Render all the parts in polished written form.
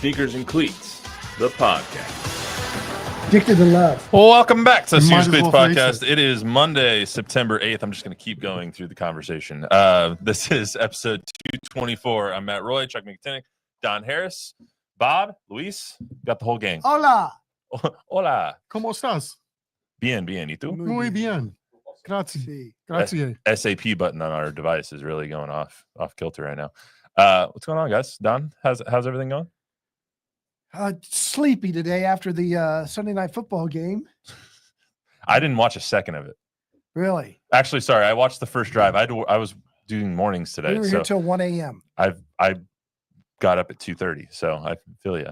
Sneakers and Cleats, the podcast. Addicted to love. Well, welcome back to the Might Sneakers as Cleats well face podcast. It is Monday, September 8th. I'm just going to keep going through the conversation. This is episode 224. I'm Matt Roy, Chuck McTinnick, Don Harris, Bob, Luis. Got the whole gang. Hola. Hola. ¿Cómo estás? Bien, bien. ¿Y tú? Muy bien. Grazie. Sí. Grazie. SAP button on our device is really going off kilter right now. What's going on, guys? Don, how's everything going? Sleepy today after the Sunday night football game. I didn't watch a second of it. Really? Actually, sorry. I watched the first drive. I was doing mornings today. We were here till 1 a.m. I got up at 2:30, so I feel you.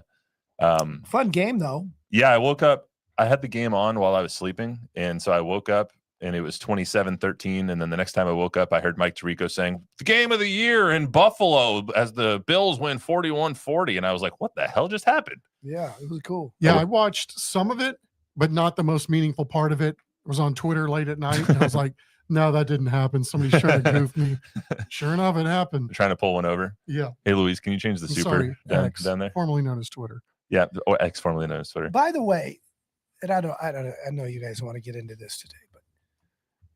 Fun game, though. Yeah, I woke up. I had the game on while I was sleeping, and so I woke up, and it was 27-13, and then the next time I woke up, I heard Mike Tirico saying, the game of the year in Buffalo as the Bills win 41-40, and I was like, what the hell just happened? Yeah, it was cool. Yeah, I watched some of it, but not the most meaningful part of it. I was on Twitter late at night, and I was like, no, that didn't happen. Somebody's trying to goof me. Sure enough, it happened. Trying to pull one over? Yeah. Hey, Luis, can you change the super down there? Formerly known as Twitter. Yeah, or X, formerly known as Twitter. By the way, and I know you guys want to get into this today, but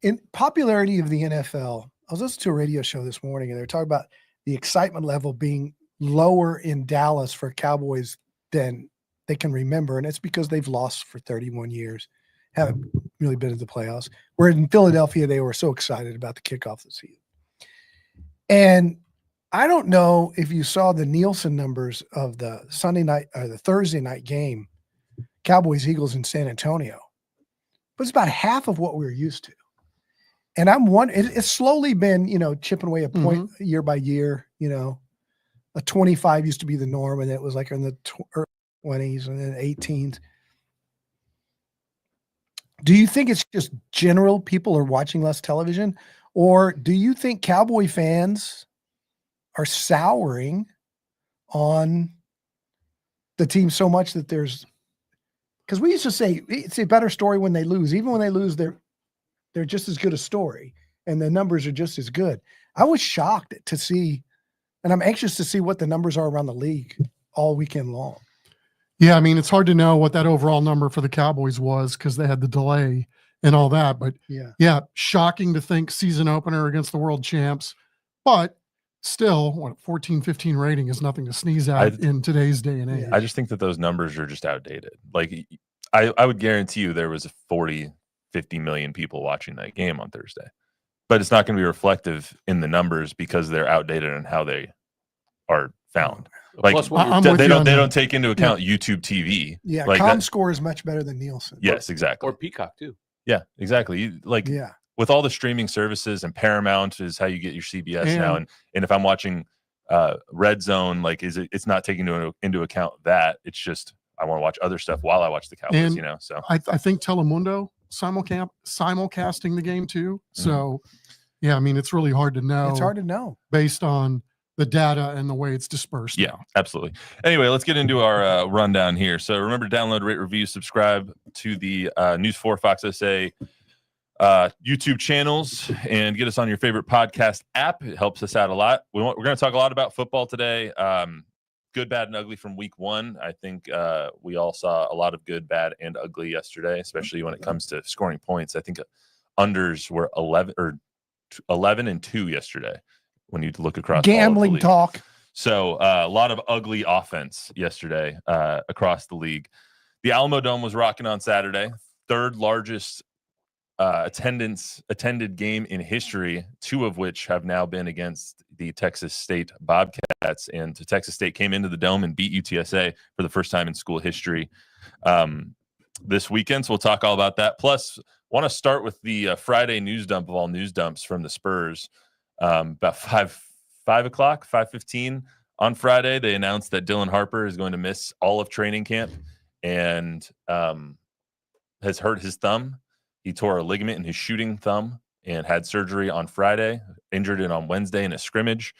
in popularity of the NFL, I was listening to a radio show this morning, and they were talking about the excitement level being lower in Dallas for Cowboys than they can remember, and it's because they've lost for 31 years, haven't really been in the playoffs. Where in Philadelphia, they were so excited about the kickoff of the season. And I don't know if you saw the Nielsen numbers of the Sunday night or the Thursday night game, Cowboys Eagles in San Antonio, but it's about half of what we were used to. And I'm it's slowly been, chipping away a point year by year. A 25 used to be the norm, and it was like in the 20s and then 18s. Do you think it's just general people are watching less television, or do you think Cowboy fans are souring on the team so much that because we used to say it's a better story when they lose. Even when they lose, they're just as good a story, and the numbers are just as good. I was shocked to see, and I'm anxious to see what the numbers are around the league all weekend long. Yeah, I mean, it's hard to know what that overall number for the Cowboys was because they had the delay and all that. But yeah, shocking to think season opener against the world champs. But still, 14, 15 rating is nothing to sneeze at in today's day and age. I just think that those numbers are just outdated. Like, I would guarantee you there was 40, 50 million people watching that game on Thursday. But it's not going to be reflective in the numbers because they're outdated on how they are found. Like, they don't take into account YouTube TV. Yeah, like ComScore is much better than Nielsen. Yes, exactly. Or Peacock, too. Yeah, exactly. With all the streaming services, and Paramount is how you get your CBS now. And if I'm watching Red Zone, it's not taking into account that. It's just I want to watch other stuff while I watch the Cowboys, So I think Telemundo simulcasting the game too. So yeah, I mean, it's really hard to know. It's hard to know based on the data and the way it's dispersed. Yeah, absolutely. Anyway, let's get into our rundown here. So remember to download, rate, review, subscribe to the News 4 Fox SA YouTube channels, and get us on your favorite podcast app. It helps us out a lot. We're going to talk a lot about football today. Good, bad, and ugly from week one. I think we all saw a lot of good, bad, and ugly yesterday, especially when it comes to scoring points. I think unders were 11 and 2 yesterday when you look across gambling talk. So a lot of ugly offense yesterday across the league. The Alamodome was rocking on Saturday. Third largest attended game in history, 2 of which have now been against the Texas State Bobcats. And Texas State came into the Dome and beat UTSA for the first time in school history this weekend. So we'll talk all about that. Plus, want to start with the Friday news dump of all news dumps from the Spurs. About 5 o'clock, 5:15 on Friday, they announced that Dylan Harper is going to miss all of training camp and has hurt his thumb. He tore a ligament in his shooting thumb and had surgery on Friday, injured it on Wednesday in a scrimmage.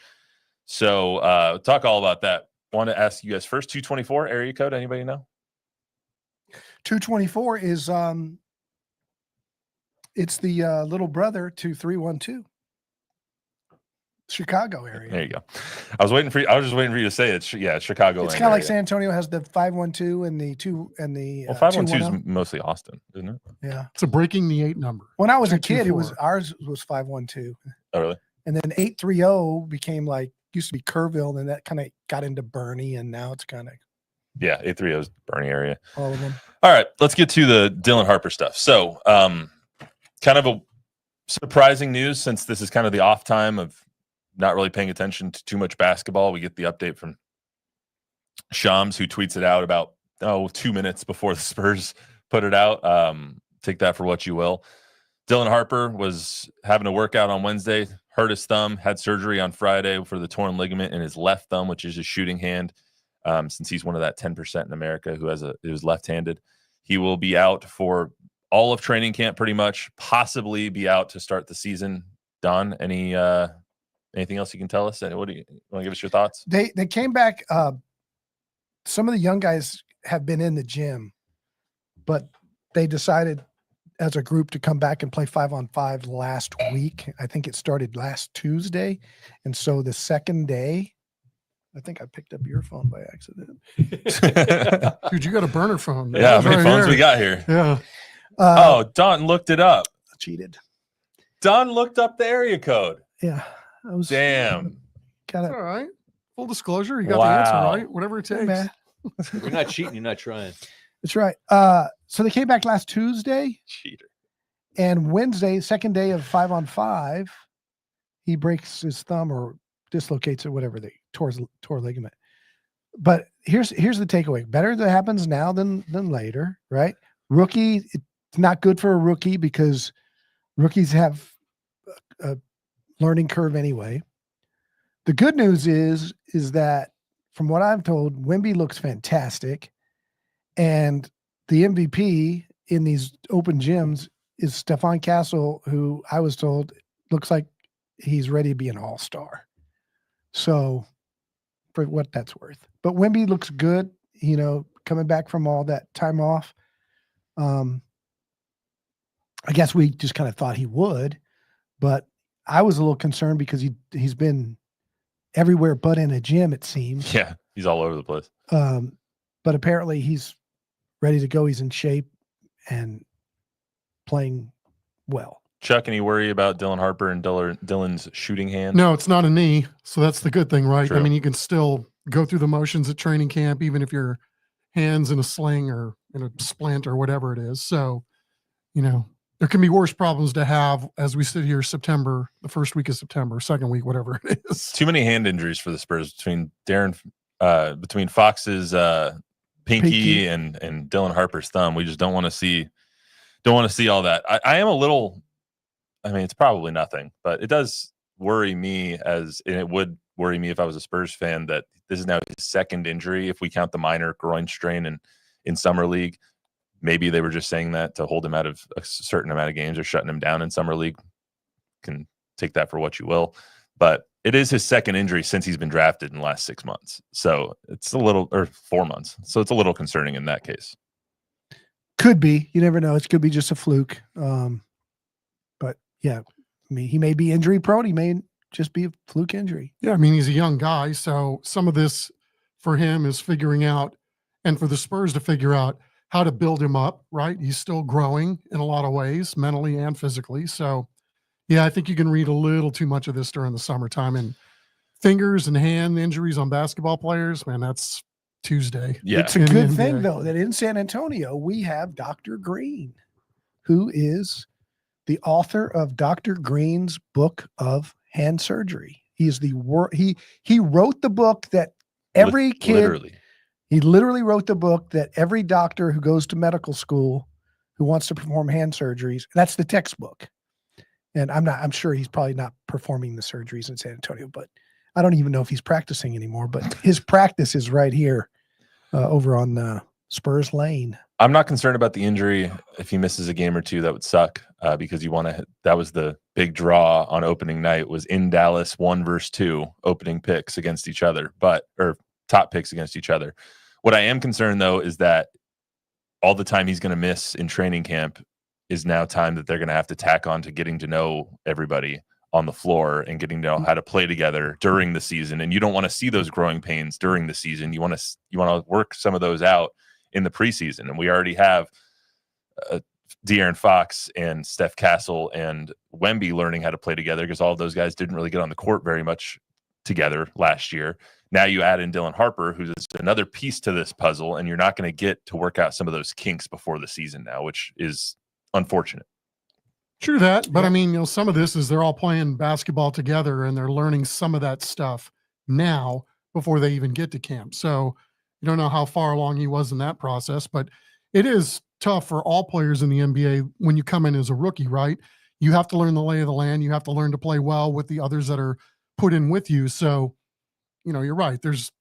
So talk all about that. Want to ask you guys first, 224 area code, anybody know? 224 is it's the little brother to 312. Chicago area. There you go. I was just waiting for you to say it. Yeah, Chicago. It's kind of like San Antonio has the 512 and the 2 and the. Well, 512 is mostly Austin, isn't it? Yeah. It's a breaking the 8 number. When I was a kid, ours was 512. Oh, really? And then 830 became like used to be Kerrville, and that kind of got into Bernie, and now it's kind of. Yeah, 830 is Bernie area. All of them. All right, let's get to the Dylan Harper stuff. So, kind of a surprising news since this is kind of the off time of not really paying attention to too much basketball. We get the update from Shams, who tweets it out about 2 minutes before the Spurs put it out. Take that for what you will. Dylan Harper was having a workout on Wednesday, hurt his thumb, had surgery on Friday for the torn ligament in his left thumb, which is his shooting hand. Since he's one of that 10% in America who is left-handed, he will be out for all of training camp, pretty much. Possibly be out to start the season. Don, anything else you can tell us? What do you want to give us your thoughts? They came back. Some of the young guys have been in the gym, but they decided as a group to come back and play 5-on-5 last week. I think it started last Tuesday, and so the second day. I think I picked up your phone by accident. Dude, you got a burner phone. Yeah, how many phones we got here? Yeah. Don looked it up. Cheated. Don looked up the area code. Yeah. I was Damn. Got all right. Full disclosure, you got the answer right. Whatever it takes. Man. You're not cheating. You're not trying. That's right. So they came back last Tuesday. Cheater. And Wednesday, second day of 5-on-5, he breaks his thumb or dislocates it, whatever they tore ligament. But here's the takeaway: better that happens now than later, right? Rookie, it's not good for a rookie because rookies have a learning curve anyway. The good news is that from what I'm told, Wemby looks fantastic, and the MVP in these open gyms is Stephon Castle, who I was told looks like he's ready to be an all-star. So for what that's worth. But Wemby looks good, coming back from all that time off. I guess we just kind of thought he would, but I was a little concerned because he's been everywhere but in a gym, it seems. Yeah, he's all over the place. But apparently he's ready to go. He's in shape and playing well. Chuck, any worry about Dylan Harper and Dylan's shooting hand? No, it's not a knee, so that's the good thing, right? True. I mean, you can still go through the motions at training camp, even if your hand's in a sling or in a splint or whatever it is. So, there can be worse problems to have as we sit here September, the first week of September, second week, whatever it is. Too many hand injuries for the Spurs between between Fox's pinky and Dylan Harper's thumb. We just don't want to see all that. I am a little. I mean, it's probably nothing, but it does worry me and it would worry me if I was a Spurs fan that this is now his second injury. If we count the minor groin strain in summer league, maybe they were just saying that to hold him out of a certain amount of games or shutting him down in summer league. Can take that for what you will, but it is his second injury since he's been drafted in the last 6 months. So it's or 4 months. So it's a little concerning in that case. Could be, you never know. It could be just a fluke. Yeah, I mean, he may be injury prone. He may just be a fluke injury. Yeah, I mean, he's a young guy, so some of this for him is figuring out, and for the Spurs to figure out how to build him up, right? He's still growing in a lot of ways, mentally and physically. So, yeah, I think you can read a little too much of this during the summertime. And fingers and hand injuries on basketball players, man, that's Tuesday. Yeah. It's a good thing, though, that in San Antonio, we have Dr. Green, who is the author of Dr. Green's book of hand surgery. He is he wrote the book that every kid, he literally wrote the book that every doctor who goes to medical school who wants to perform hand surgeries, that's the textbook. And I'm sure he's probably not performing the surgeries in San Antonio, but I don't even know if he's practicing anymore, but his practice is right here over on Spurs Lane. I'm not concerned about the injury. If he misses a game or two, that would suck because that was the big draw on opening night, was in Dallas 1 versus 2 opening picks against each other, or top picks against each other. What I am concerned though is that all the time he's going to miss in training camp is now time that they're going to have to tack on to getting to know everybody on the floor and getting to know how to play together during the season. And you don't want to see those growing pains during the season. You want to work some of those out in the preseason. And we already have De'Aaron Fox and Steph Castle and Wemby learning how to play together, because all of those guys didn't really get on the court very much together last year. Now you add in Dylan Harper, who's another piece to this puzzle, and you're not going to get to work out some of those kinks before the season now, which is unfortunate. True that, but I mean, some of this is they're all playing basketball together and they're learning some of that stuff now before they even get to camp. So you don't know how far along he was in that process, but it is tough for all players in the NBA when you come in as a rookie, right? You have to learn the lay of the land. You have to learn to play well with the others that are put in with you. So, you're right. There's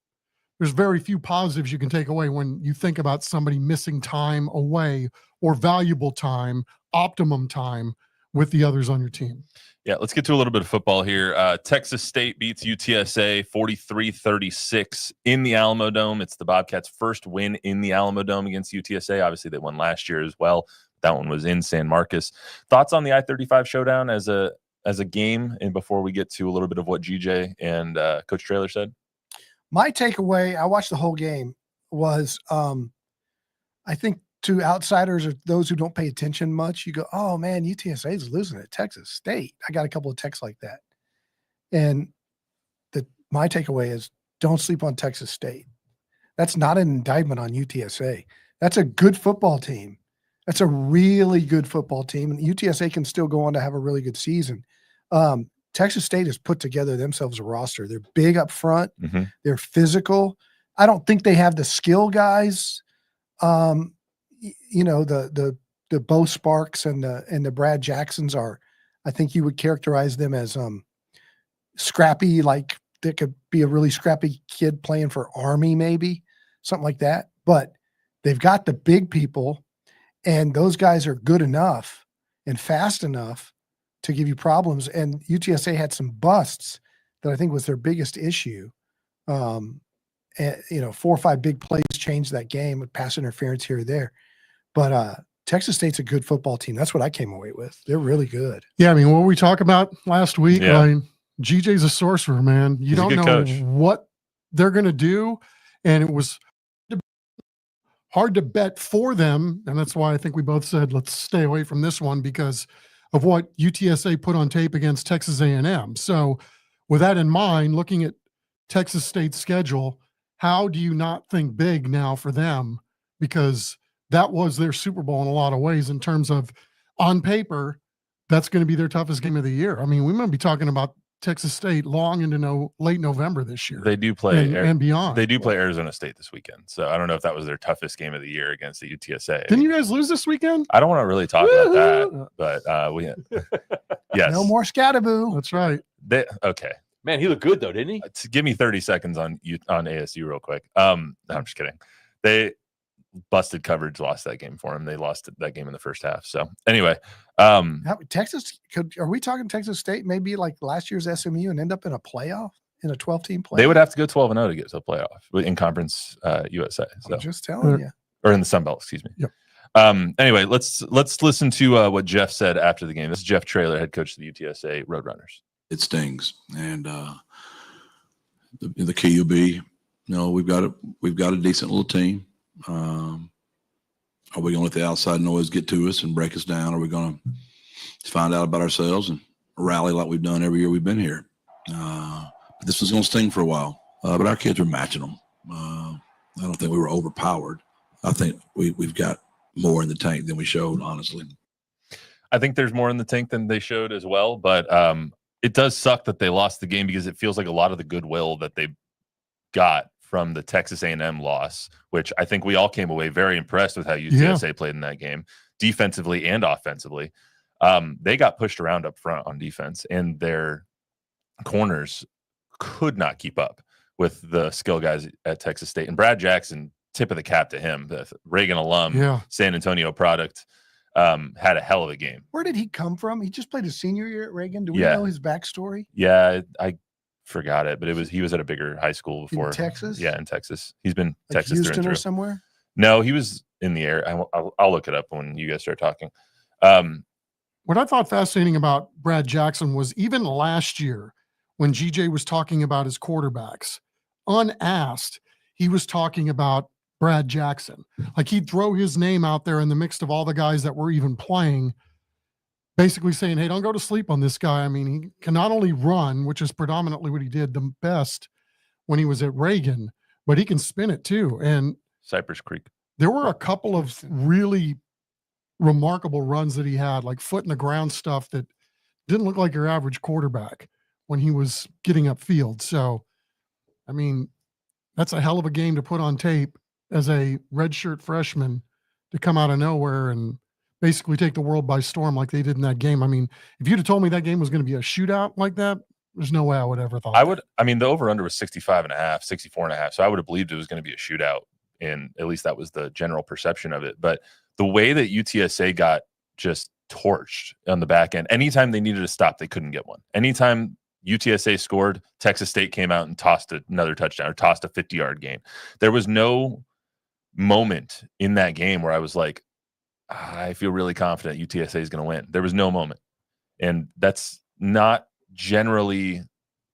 very few positives you can take away when you think about somebody missing time away or valuable time, optimum time with the others on your team. Yeah, let's get to a little bit of football here. Texas State beats UTSA 43-36 in the Alamodome. It's the Bobcats' first win in the Alamodome against UTSA. Obviously, they won last year as well. That one was in San Marcos. Thoughts on the I-35 showdown as a game, and before we get to a little bit of what GJ and Coach Traylor said? My takeaway, I watched the whole game, was I think to outsiders or those who don't pay attention much, you go, oh man, UTSA is losing at Texas State. I got a couple of texts like that. And my takeaway is don't sleep on Texas State. That's not an indictment on UTSA. That's a good football team. That's a really good football team. And UTSA can still go on to have a really good season. Texas State has put together themselves a roster. They're big up front. Mm-hmm. They're physical. I don't think they have the skill guys. The Bo Sparks and the Brad Jacksons are, I think you would characterize them as scrappy, like they could be a really scrappy kid playing for Army, maybe something like that. But they've got the big people, and those guys are good enough and fast enough to give you problems. And UTSA had some busts that I think was their biggest issue. And 4 or 5 big plays changed that game with pass interference here or there. But Texas State's a good football team. That's what I came away with. They're really good. Yeah, I mean, what we talked about last week, Yeah. GJ's a sorcerer, man. You He's a don't good know coach. what they're going to do, and it was hard to bet for them, and that's why I think we both said let's stay away from this one because of what UTSA put on tape against Texas A&M. So with that in mind, looking at Texas State's schedule, how do you not think big now for them? Because that was their Super Bowl in a lot of ways in terms of on paper, that's going to be their toughest game of the year. I mean, we might be talking about Texas State long into late November this year. They do play and beyond. They do play Arizona State this weekend. So I don't know if that was their toughest game of the year against the UTSA. Didn't you guys lose this weekend? I don't want to really talk about that, but we yes. No more Scattaboo. That's right. Okay. Man, he looked good though, didn't he? Give me 30 seconds on ASU real quick. No, I'm just kidding. They busted coverage, lost that game for him. They lost that game in the first half. So anyway, Texas, are we talking Texas State maybe like last year's SMU and end up in a playoff, in a 12-team playoff? they would have to go 12-0 to get to the playoff in Conference USA. So. I'm just telling you. Or in the Sun Belt, excuse me. Yep. Anyway, let's listen to what Jeff said after the game. This is Jeff Traylor, head coach of the UTSA Roadrunners. It stings, and the key will be, we've got a decent little team. Are we going to let the outside noise get to us and break us down? Are we going to find out about ourselves and rally like we've done every year we've been here? This was going to sting for a while, but our kids were matching them. I don't think we were overpowered. I think we've got more in the tank than we showed, honestly. I think there's more in the tank than they showed as well, but it does suck that they lost the game because it feels like a lot of the goodwill that they got from the Texas A&M loss, which I think we all came away very impressed with how UTSA played in that game, defensively and offensively. They got pushed around up front on defense, and their corners could not keep up with the skill guys at Texas State. And Brad Jackson, tip of the cap to him, the Reagan alum, San Antonio product, had a hell of a game. Where did he come from? He just played his senior year at Reagan. Do we know his backstory? Yeah, I forgot it, but he was at a bigger high school before. In Texas? Yeah, in Texas. He's been Like Texas Houston through and or through. somewhere? No, he was in the air. I'll look it up when you guys start talking. What I thought fascinating about Brad Jackson was even last year when GJ was talking about his quarterbacks, unasked, he was talking about Brad Jackson. Like he'd throw his name out there in the mix of all the guys that were even playing, basically saying, hey, don't go to sleep on this guy. I mean, he can not only run, which is predominantly what he did the best when he was at Reagan, but he can spin it too. And Cypress Creek. there were a couple of really remarkable runs that he had, like foot in the ground stuff that didn't look like your average quarterback when he was getting upfield. So, I mean, that's a hell of a game to put on tape as a redshirt freshman to come out of nowhere and basically take the world by storm like they did in that game. I mean, if you'd have told me that game was going to be a shootout like that, there's no way I would ever thought the over-under was 65.5, 64.5. So I would have believed it was going to be a shootout. And at least that was the general perception of it. But the way that UTSA got just torched on the back end, anytime they needed a stop, they couldn't get one. Anytime UTSA scored, Texas State came out and tossed another touchdown or tossed a 50-yard gain. There was no moment in that game where I was like, I feel really confident UTSA is going to win. There was no moment. And that's not generally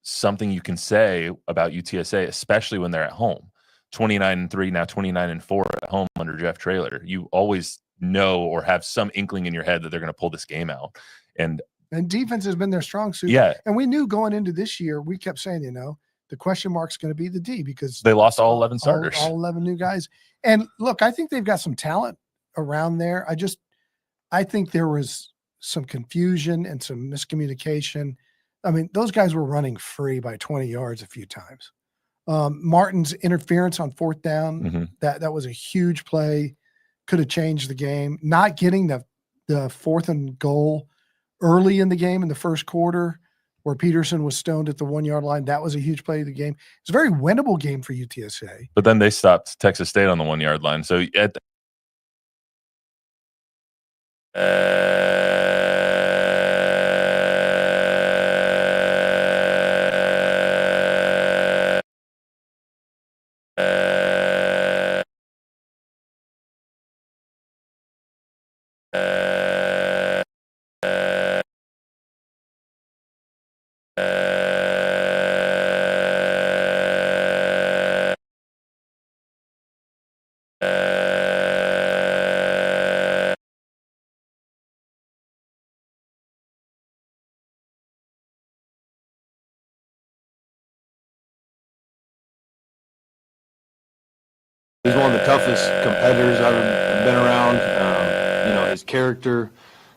something you can say about UTSA, especially when they're at home. 29-3, now 29-4 at home under Jeff Traylor. You always know or have some inkling in your head that they're going to pull this game out. And defense has been their strong suit. Yeah. And we knew going into this year, we kept saying, the question mark's going to be the D because they lost all 11 starters. All 11 new guys. And look, I think they've got some talent around there. I think there was some confusion and some miscommunication. I mean, those guys were running free by 20 yards a few times. Martin's interference on fourth down, that was a huge play, could have changed the game. Not getting the fourth and goal early in the game in the first quarter where Peterson was stoned at the 1 yard line, that was a huge play of the game. It's a very winnable game for UTSA. But then they stopped Texas State on the 1 yard line. So at He's one of the toughest competitors I've been around. His character,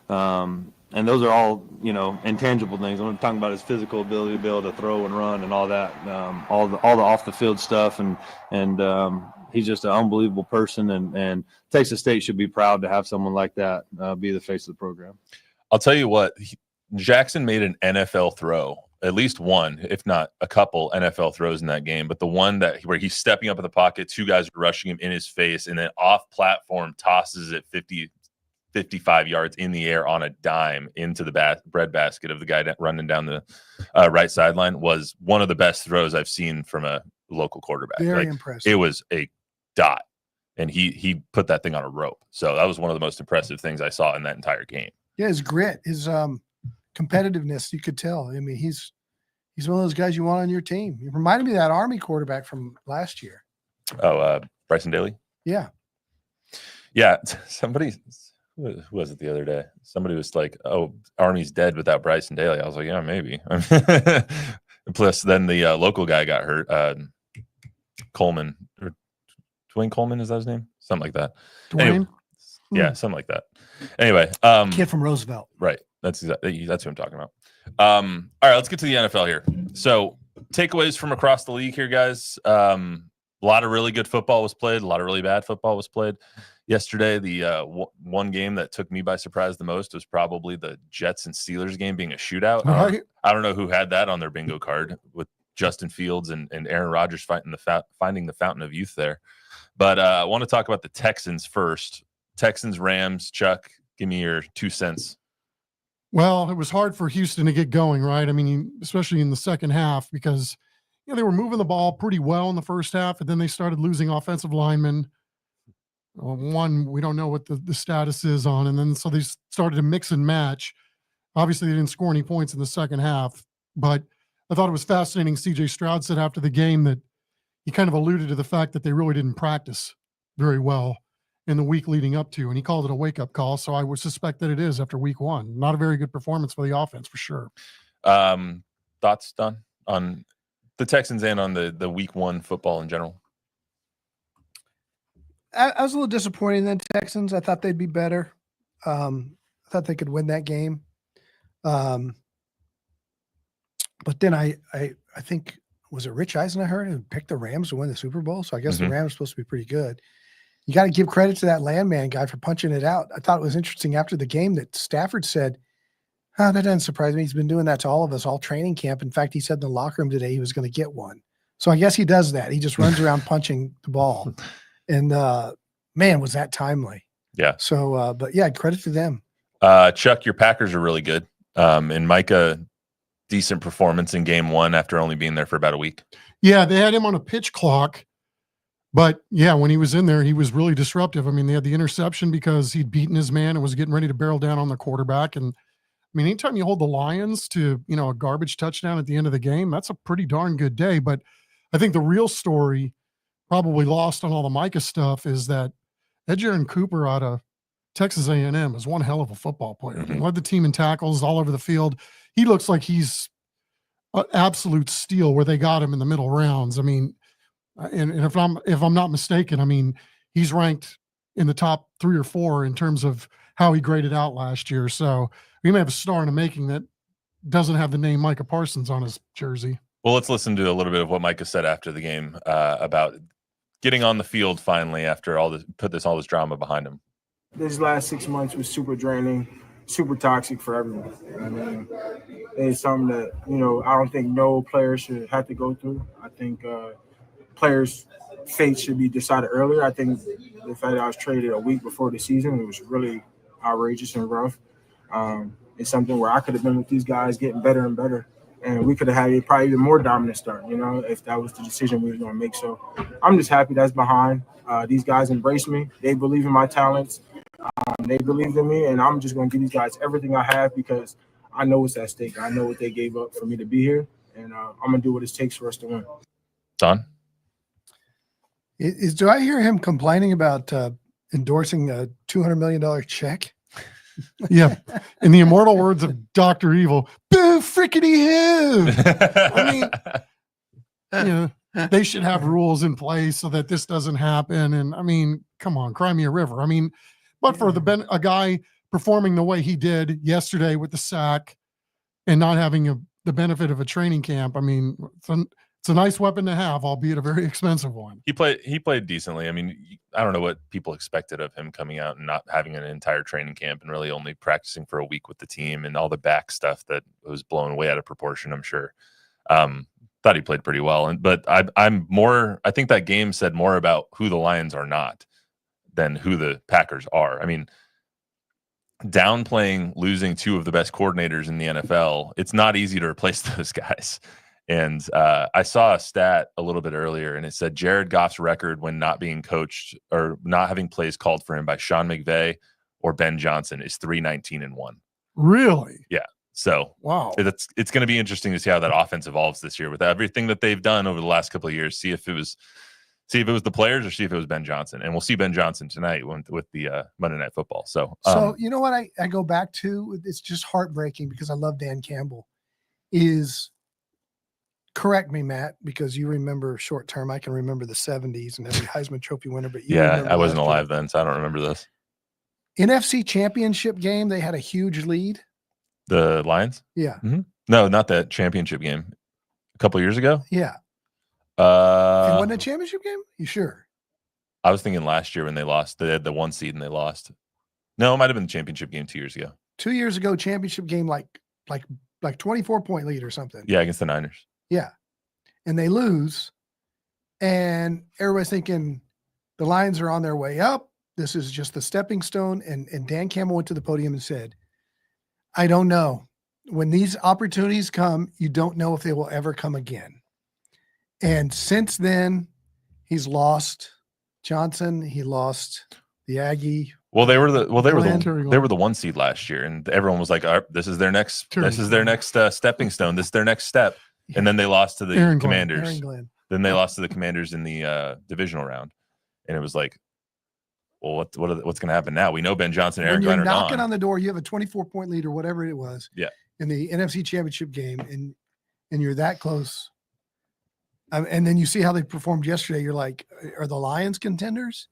and those are all, intangible things. I'm talking about his physical ability to be able to throw and run and all that, all the off the field stuff, and he's just an unbelievable person. And Texas State should be proud to have someone like that be the face of the program. I'll tell you what, Jackson made an NFL throw. At least one, if not a couple NFL throws in that game. But the one where he's stepping up in the pocket, two guys are rushing him in his face, and then off platform tosses it 55 yards in the air on a dime into the bread basket of the guy running down the right sideline was one of the best throws I've seen from a local quarterback. Very impressive. It was a dot, and he put that thing on a rope. So that was one of the most impressive things I saw in that entire game. Yeah, his grit, his competitiveness, you could tell. I mean, he's one of those guys you want on your team. He reminded me of that Army quarterback from last year. Oh, Bryson Daly? Yeah. Yeah. Somebody, who was it the other day? Somebody was like, oh, Army's dead without Bryson Daly. I was like, yeah, maybe. Plus, then the local guy got hurt. Coleman, or Dwayne Coleman, is that his name? Something like that. Dwayne? Anyway, yeah, something like that. Anyway. Kid from Roosevelt. Right. That's who I'm talking about. All right, let's get to the NFL here. So takeaways from across the league here, guys. A lot of really good football was played. A lot of really bad football was played yesterday. The one game that took me by surprise the most was probably the Jets and Steelers game being a shootout. Right. I don't know who had that on their bingo card with Justin Fields and Aaron Rodgers finding the fountain of youth there. But I want to talk about the Texans first. Texans, Rams. Chuck, give me your 2 cents. Well, it was hard for Houston to get going, right? I mean, especially in the second half, because they were moving the ball pretty well in the first half, and then they started losing offensive linemen. One, we don't know what the status is on, and then so they started to mix and match. Obviously, they didn't score any points in the second half, but I thought it was fascinating. CJ Stroud said after the game that he kind of alluded to the fact that they really didn't practice very well in the week leading up to, and he called it a wake-up call. So I would suspect that it is after week one. Not a very good performance for the offense, for sure. Thoughts, Don, on the Texans and on the week one football in general? I was a little disappointed in the Texans. I thought they'd be better. I thought they could win that game. But then I think, was it Rich Eisen I heard who picked the Rams to win the Super Bowl? So I guess the Rams are supposed to be pretty good. You got to give credit to that landman guy for punching it out. I thought it was interesting after the game that Stafford said, that doesn't surprise me. He's been doing that to all of us all training camp. In fact, he said in the locker room today he was going to get one. So I guess he does that. He just runs around punching the ball. And man, was that timely. Yeah. So, but yeah, credit to them. Chuck, your Packers are really good. And Micah, decent performance in game one after only being there for about a week. Yeah, they had him on a pitch clock. But yeah, when he was in there, he was really disruptive. I mean, they had the interception because he'd beaten his man and was getting ready to barrel down on the quarterback. And I mean, anytime you hold the Lions to, a garbage touchdown at the end of the game, that's a pretty darn good day. But I think the real story, probably lost on all the Micah stuff, is that Edgerrin Cooper out of Texas A&M is one hell of a football player. He led the team in tackles all over the field. He looks like he's an absolute steal where they got him in the middle rounds. I mean, and if I'm not mistaken, I mean, he's ranked in the top 3 or 4 in terms of how he graded out last year. So we may have a star in the making that doesn't have the name Micah Parsons on his jersey. Well, let's listen to a little bit of what Micah said after the game about getting on the field finally after all this drama behind him. This last 6 months was super draining, super toxic for everyone. I mean, it's something that, I don't think no player should have to go through. I think players' fate should be decided earlier. I think the fact that I was traded a week before the season, it was really outrageous and rough. It's something where I could have been with these guys getting better and better. And we could have had a probably even more dominant start, if that was the decision we were going to make. So I'm just happy that's behind. These guys embrace me. They believe in my talents. They believe in me, and I'm just going to give these guys everything I have because I know what's at stake. I know what they gave up for me to be here, and I'm going to do what it takes for us to win. Don? Do I hear him complaining about endorsing a $200 million check? Yeah. In the immortal words of Dr. Evil, boo frickety hoo. I mean, they should have rules in place so that this doesn't happen. And I mean, come on, cry me a river. I mean, but for a guy performing the way he did yesterday with the sack and not having the benefit of a training camp, I mean, it's a nice weapon to have, albeit a very expensive one. He played decently. I mean, I don't know what people expected of him coming out and not having an entire training camp and really only practicing for a week with the team and all the back stuff that was blown way out of proportion, I'm sure. Thought he played pretty well. But I think that game said more about who the Lions are not than who the Packers are. I mean, downplaying losing 2 of the best coordinators in the NFL, it's not easy to replace those guys. And I saw a stat a little bit earlier, and it said Jared Goff's record when not being coached or not having plays called for him by Sean McVay or Ben Johnson is 3-19-1. Really? Yeah. So wow, it's going to be interesting to see how that offense evolves this year with everything that they've done over the last couple of years. See if it was the players or see if it was Ben Johnson, and we'll see Ben Johnson tonight with the Monday Night Football. So you know what I go back to? It's just heartbreaking because I love Dan Campbell. Correct me, Matt, because you remember short term. I can remember the 70s and every Heisman Trophy winner. But I wasn't alive then, so I don't remember this. NFC Championship game, they had a huge lead. The Lions? Yeah. Mm-hmm. No, not that championship game. A couple years ago? Yeah. It wasn't a championship game? You sure? I was thinking last year when they lost. They had the 1 seed and they lost. No, it might have been the championship game 2 years ago. 2 years ago, championship game, like 24-point lead or something. Yeah, against the Niners. Yeah. And they lose. And everybody's thinking the Lions are on their way up. This is just the stepping stone. And Dan Campbell went to the podium and said, I don't know. When these opportunities come, you don't know if they will ever come again. And since then, he's lost Johnson. He lost the Aggie Well, they were the Glenn. they were the 1 seed last year, and everyone was like, "This is their next stepping stone. This is their next step." And then they lost to the Aaron Commanders. Glenn. Then they lost to the Commanders in the divisional round, and it was like, well, what's going to happen now? We know Ben Johnson and Aaron When you're Glenn are knocking gone. on the door, you have a 24-point lead or whatever it was. Yeah. In the NFC Championship game, and you're that close. And then you see how they performed yesterday. You're like, are the Lions contenders?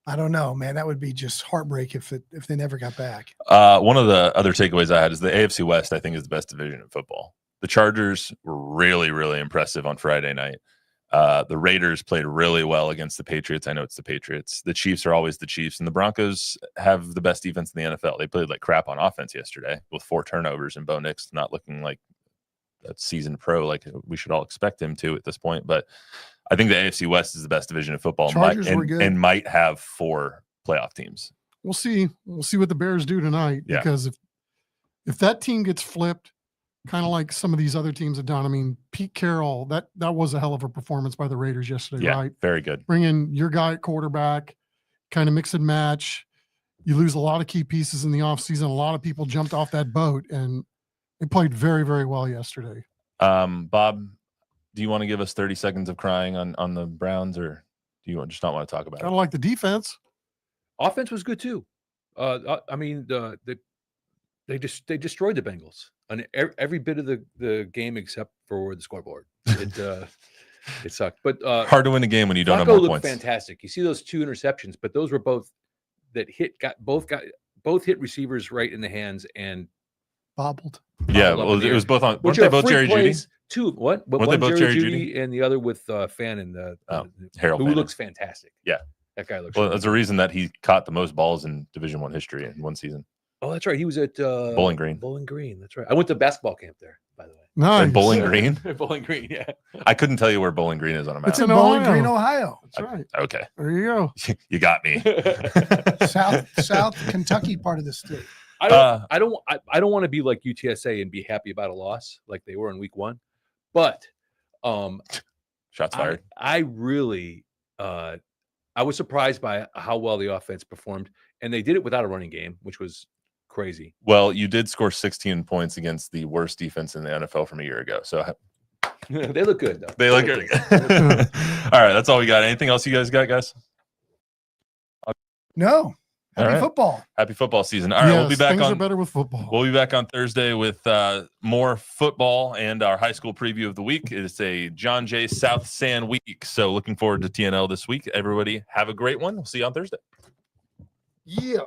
I don't know, man. That would be just heartbreak if they never got back. One of the other takeaways I had is the AFC West, I think, is the best division in football. The Chargers were really, really impressive on Friday night. The Raiders played really well against the Patriots. I know it's the Patriots. The Chiefs are always the Chiefs, and the Broncos have the best defense in the NFL. They played like crap on offense yesterday with 4 turnovers and Bo Nix not looking like a seasoned pro like we should all expect him to at this point. But I think the AFC West is the best division of football and might have 4 playoff teams. We'll see. We'll see what the Bears do tonight. Yeah. Because if that team gets flipped, kind of like some of these other teams have done. I mean, Pete Carroll, that was a hell of a performance by the Raiders yesterday, Yeah, right? very good. Bring in your guy at quarterback, kind of mix and match. You lose a lot of key pieces in the offseason. A lot of people jumped off that boat, and they played very, very well yesterday. Bob, do you want to give us 30 seconds of crying on the Browns, or do you just not want to talk about Kind of like the defense. Offense was good too. I mean, they destroyed the Bengals on every bit of the game except for the scoreboard. It sucked, but hard to win a game when you don't have Flacco more looked points. fantastic. You see those 2 interceptions, but those were both hit receivers right in the hands and Bobbled. Yeah, up well, in the it air. was both on. Which Weren't they are both freak Jerry Jeudy? plays. 2 what? But Weren't they one both Jerry Jerry Jeudy and the other with Fan and Harold who Fannin. looks fantastic. Yeah. That guy looks. Well, really that's the reason that he caught the most balls in Division I history in one season. Oh, that's right. He was at Bowling Green. Bowling Green. That's right. I went to basketball camp there, by the way. Nice. In Bowling Green? Bowling Green, yeah. I couldn't tell you where Bowling Green is on a map. It's in in Bowling Ohio. Green, Ohio. That's right. Okay. There you go. You got me. South Kentucky part of the state. I don't want to be like UTSA and be happy about a loss like they were in week 1. But Shots fired. I really I was surprised by how well the offense performed, and they did it without a running game, which was crazy. Well, you did score 16 points against the worst defense in the NFL from a year ago. So They look good, though. they look good. All right, that's all we got. Anything else you guys got, guys? No. Happy All right. football. Happy football season. All right, we'll be Yes, back things are on. better with football. We'll be back on Thursday with more football and our high school preview of the week. It's a John Jay South San week. So looking forward to TNL this week. Everybody have a great one. We'll see you on Thursday. Yeah.